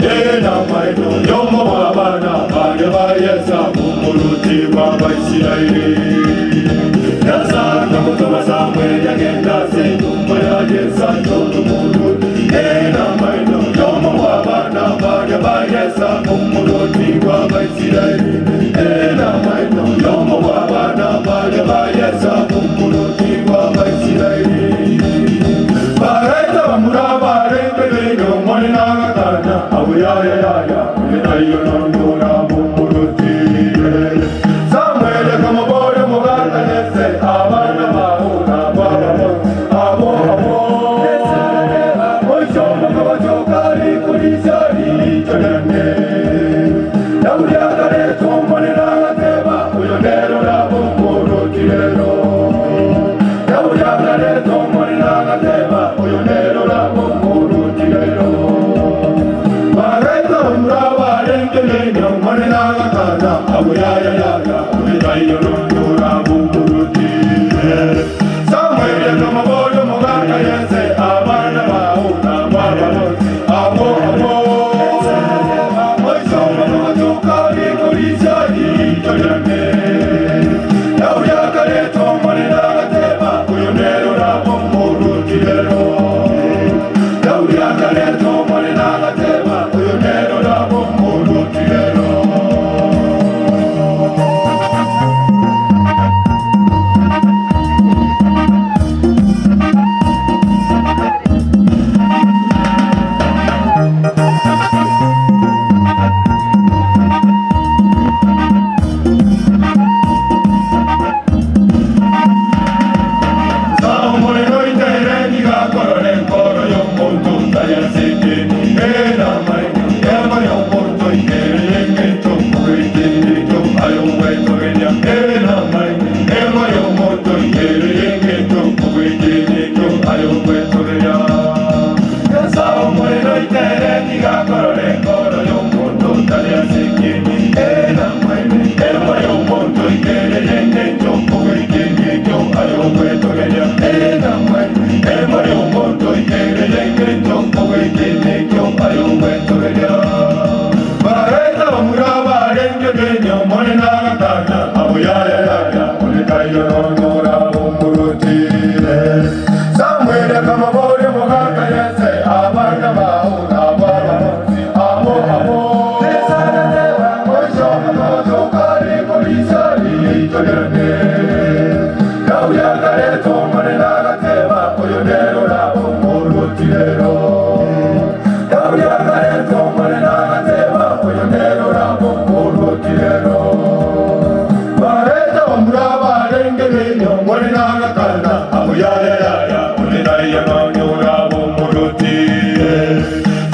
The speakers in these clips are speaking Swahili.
era maino yomo wabana bari bayesa umuruti w'Abisirayeli yazaga mutuma Samweli agenda senduma yageza n'umuntu era maino yomo wabana bari bayesa umuruti w'Abisirayeli era maino yomo wabana bari bayesa umuruti w'Abisirayeli Bareta bamuraba rembeleno mone nagatana abuyaya yaya menayo nondora mumuruti Samweli kamabore muganda nese abana bahura babo abo Oishoma kabachokari kurisari chonene Dauria kareto mone nagateba uyonero rabo mumuruti rero Dauria kareto mone nagateba uyonero rabo mumuruti rero Bareta muraba rengelenya mone nagatana abuyaya yaya ulidayo nondora mumuruti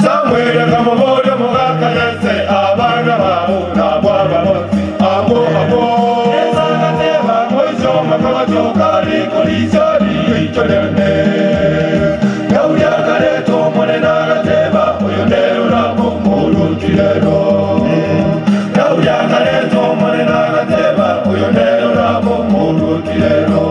Samweli kamabore muganda yese abana bahura babo abo Oishoma kabachokari kurisari chonene Dauria kareto mone nagateba uyonero rabo mumuruti rero Dauria kareto mone nagateba uyonero rabo mumuruti rero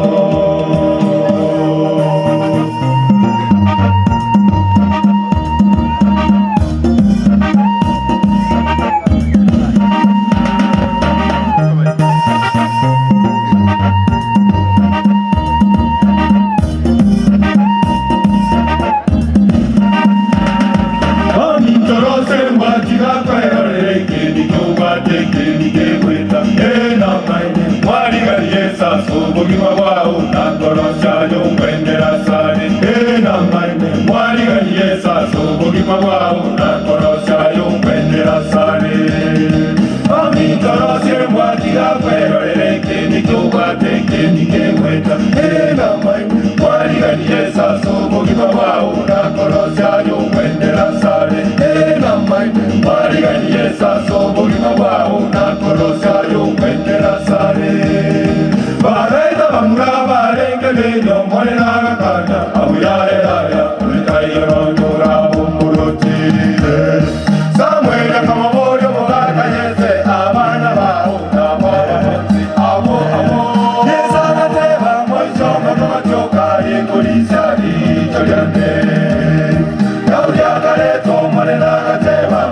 Dauria kareto mone nagateba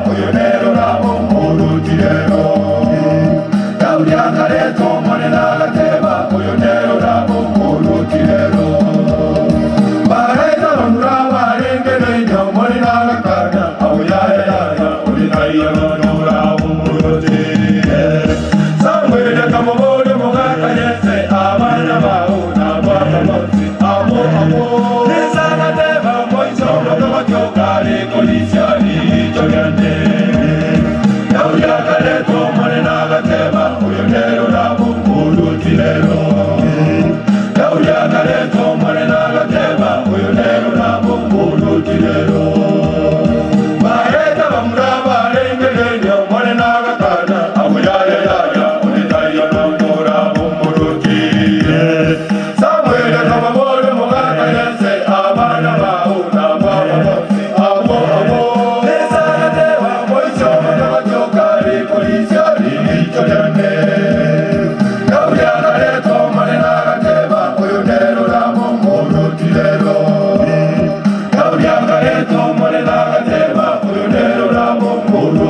muntu